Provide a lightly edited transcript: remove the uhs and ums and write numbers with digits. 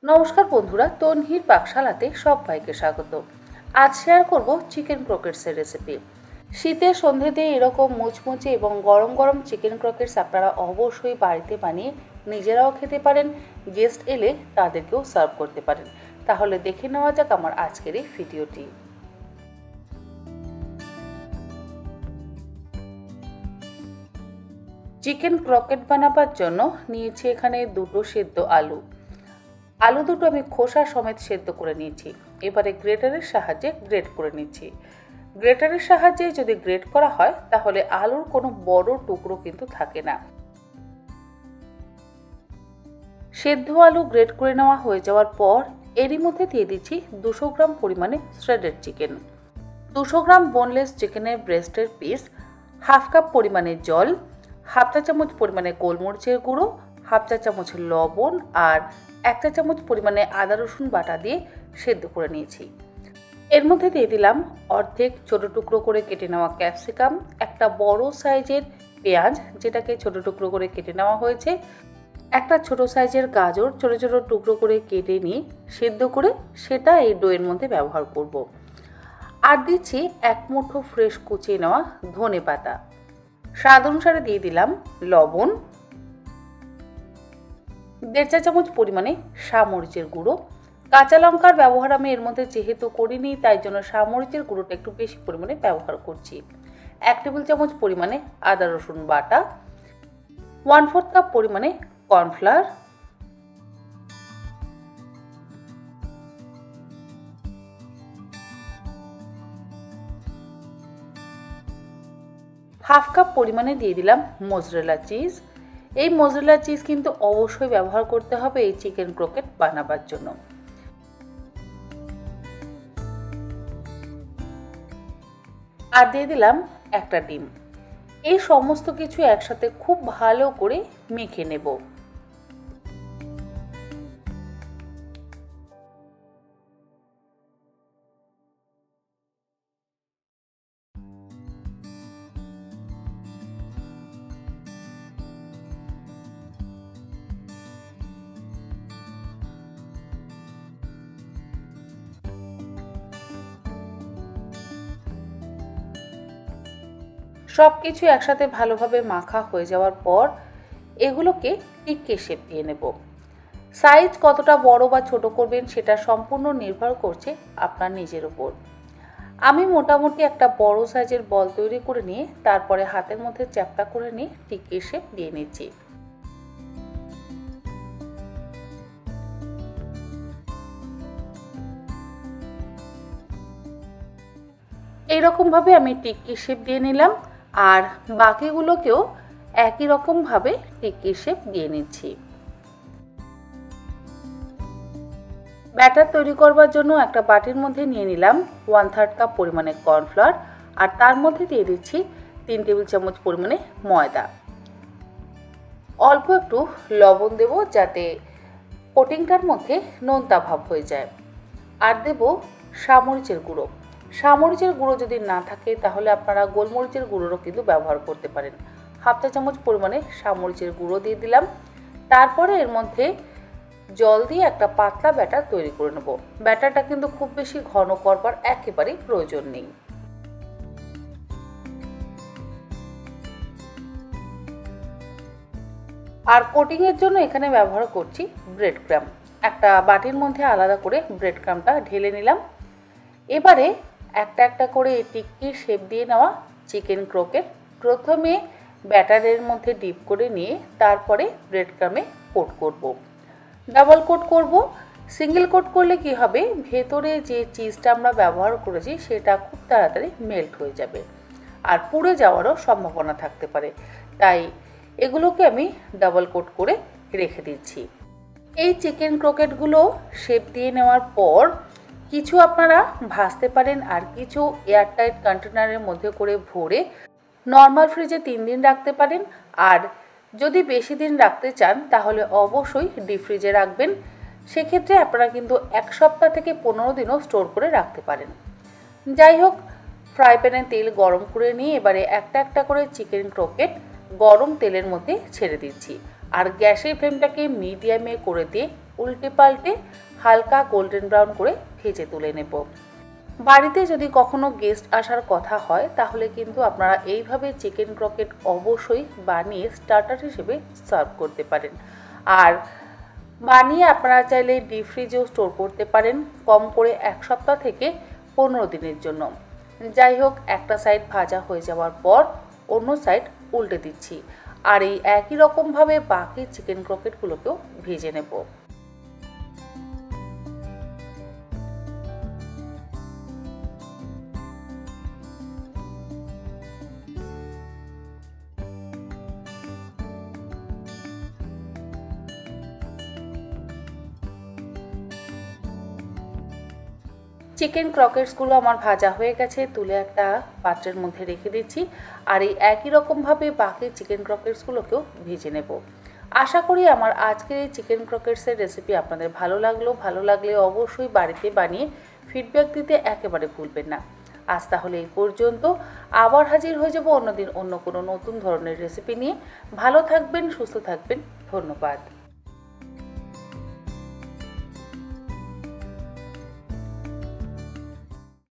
নমস্কার বন্ধুরা, তনহির পাকশালাতে সবাইকে স্বাগত। আজ শেয়ার করব চিকেন ক্রকেটসের রেসিপি। শীতের সন্ধ্যেতে এরকম মুচমুচে এবং গরম গরম চিকেন ক্রকেটস আপনারা অবশ্যই বাড়িতে বানিয়ে নিজেরাও খেতে পারেন, গেস্ট এলে তাদেরকেও সার্ভ করতে পারেন। তাহলে দেখে নেওয়া যাক আমার আজকের এই ভিডিওটি। চিকেন ক্রকেট বানাবার জন্য নিয়েছি এখানে দুটো সেদ্ধ আলু দুটো আমি খোসা সমেত সেদ্ধ করে নিয়েছি। এবারে গ্রেটারের সাহায্যে গ্রেট করে নিচ্ছি। গ্রেটারের সাহায্যে যদি গ্রেট করা হয় তাহলে আলুর কোনো বড় টুকরো কিন্তু থাকে না। সেদ্ধ আলু গ্রেট করে নেওয়া হয়ে যাওয়ার পর এরই মধ্যে দিয়ে দিচ্ছি 200 গ্রাম পরিমাণে শ্রেডেড চিকেন, 200 গ্রাম বোনলেস চিকেনের ব্রেস্টের পিস, হাফ কাপ পরিমাণে জল, হাফ চা চামচ পরিমাণে গোলমরিচের গুঁড়ো, হাফ চা চামচ লবণ আর 1 চা চামচ পরিমাণে আদা রসুন বাটা দিয়ে সেদ্ধ করে নিয়েছি। এর মধ্যে দিয়ে দিলাম অর্ধেক ছোট টুকরো করে কেটে নেওয়া ক্যাপসিকাম, একটা বড় সাইজের পেঁয়াজ যেটাকে ছোট টুকরো করে কেটে নেওয়া হয়েছে, একটা ছোট সাইজের গাজর ছোট ছোট টুকরো করে কেটে নিয়ে সেদ্ধ করে সেটা এই ডোয়ের মধ্যে ব্যবহার করব। আর দিচ্ছি 1 মুঠো ফ্রেশ কুচিয়ে নেওয়া ধনে পাতা, স্বাদ অনুসারে দিয়ে দিলাম লবণ, 1.5 চা চামচ পরিমাণে সামরিচের গুঁড়ো। কাঁচা লঙ্কার ব্যবহার আমি এর মধ্যে যেহেতু করিনি তাই জন্য সামরিচের গুঁড়োটা একটু বেশি পরিমাণে ব্যবহার করছি। 1 টেবিল চামচ পরিমাণে আদা রসুন বাটা, 1/4 কাপ পরিমাণে কর্নফ্লাওয়ার, হাফ কাপ পরিমাণে দিয়ে দিলাম মোজরেলা চিজ। এই মোজরেলা চিজ কিন্তু অবশ্যই ব্যবহার করতে হবে এই চিকেন ক্রোকেট বানাবার জন্য। আর দিয়ে দিলাম একটা ডিম। এই সমস্ত কিছু একসাথে খুব ভালো করে মেখে নেব। সব কিছু একসাথে ভালোভাবে মাখা হয়ে যাওয়ার পর এগুলোকে টিক্কি শেপ দিয়ে নেব। সাইজ কতটা বড় বা ছোট করবেন সেটা সম্পূর্ণ নির্ভর করছে আপনার নিজের উপর। আমি মোটামুটি একটা বড় সাইজের বল তৈরি করে নিয়ে তারপরে হাতের মধ্যে চ্যাপটা করে নিয়ে টিক্কি শেপ দিয়ে নিচ্ছি। এইরকমভাবে আমি টিক্কি শেপ দিয়ে নিলাম আর বাকিগুলোকেও একই রকমভাবে টিক্কি শেপ দিয়ে নিচ্ছি। ব্যাটার তৈরি করবার জন্য একটা বাটির মধ্যে নিয়ে নিলাম 1/3 কাপ পরিমাণে কর্নফ্লাওয়ার আর তার মধ্যে দিয়ে দিচ্ছি 3 টেবিল চামচ পরিমাণে ময়দা। অল্প একটু লবণ দেব যাতে কোটিংটার মধ্যে নোনতা ভাব হয়ে যায়। আর দেব সামরিচের গুঁড়ো। সামরিচের গুঁড়ো যদি না থাকে তাহলে আপনারা গোলমরিচের গুঁড়োরও কিন্তু ব্যবহার করতে পারেন। হাফ চা চামচ পরিমাণে সামরিচের গুঁড়ো দিয়ে দিলাম। তারপরে এর মধ্যে জল দিয়ে একটা পাতলা ব্যাটার তৈরি করে নেব। ব্যাটারটা কিন্তু খুব বেশি ঘন করবার একেবারেই প্রয়োজন নেই। আর কোটিং এর জন্য এখানে ব্যবহার করছি ব্রেড ক্রাম্ব। একটা বাটির মধ্যে আলাদা করে ব্রেড ক্রাম্বটা ঢেলে নিলাম। এবারে একটা একটা করে টিক্কি শেপ দিয়ে নেওয়া চিকেন ক্রোকেট প্রথমে ব্যাটারের মধ্যে ডিপ করে নিয়ে তারপরে ব্রেড ক্রাম্বে কোট করব। ডাবল কোট করব। সিঙ্গেল কোট করলে কি হবে, ভেতরে যে চিজটা আমরা ব্যবহার করেছি সেটা খুব তাড়াতাড়ি মেল্ট হয়ে যাবে আর পুড়ে যাওয়ারও সম্ভাবনা থাকতে পারে। তাই এগুলোকে আমি ডাবল কোট করে রেখে দিচ্ছি। এই চিকেন ক্রোকেটগুলো শেপ দিয়ে নেওয়ার পর কিছু আপনারা ভাজতে পারেন আর কিছু এয়ারটাইট কন্টেনারের মধ্যে করে ভরে নর্মাল ফ্রিজে 3 দিন রাখতে পারেন। আর যদি বেশি দিন রাখতে চান তাহলে অবশ্যই ডিপ ফ্রিজে রাখবেন। সেক্ষেত্রে আপনারা কিন্তু 1 সপ্তাহ থেকে 15 দিনও স্টোর করে রাখতে পারেন। যাই হোক, ফ্রাই প্যানে তেল গরম করে নিয়ে এবারে একটা একটা করে চিকেন ক্রোকেট গরম তেলের মধ্যে ছেড়ে দিচ্ছি আর গ্যাসের ফ্লেমটাকে মিডিয়ামে করে দিয়ে উল্টে পাল্টে হালকা গোল্ডেন ব্রাউন করে ভেজে তুলে নেব। বাড়িতে যদি কখনো গেস্ট আসার কথা হয় তাহলে কিন্তু আপনারা এইভাবে চিকেন ক্রকেট অবশ্যই বানিয়ে স্টার্টার হিসেবে সার্ভ করতে পারেন। আর বানিয়ে আপনারা চাইলে ডিপ ফ্রিজেও স্টোর করতে পারেন কম করে 1 সপ্তাহ থেকে 15 দিনের জন্য। যাই হোক, একটা সাইড ভাজা হয়ে যাওয়ার পর অন্য সাইড উল্টে দিচ্ছি আর এই একই রকমভাবে বাকি চিকেন ক্রকেটগুলোকেও ভেজে নেব। চিকেন ক্রকেটসগুলো আমার ভাজা হয়ে গেছে, তুলে একটা পাত্রের মধ্যে রেখে দিচ্ছি আর এই একই রকমভাবে বাকি চিকেন ক্রকেটসগুলোকেও ভেজে নেব। আশা করি আমার আজকের এই চিকেন ক্রকেটসের রেসিপি আপনাদের ভালো লাগলে অবশ্যই বাড়িতে বানিয়ে ফিডব্যাক দিতে একেবারে ভুলবেন না। আজ তাহলে এই পর্যন্ত, আবার হাজির হয়ে যাব অন্যদিন অন্য কোনো নতুন ধরনের রেসিপি নিয়ে। ভালো থাকবেন, সুস্থ থাকবেন, ধন্যবাদ।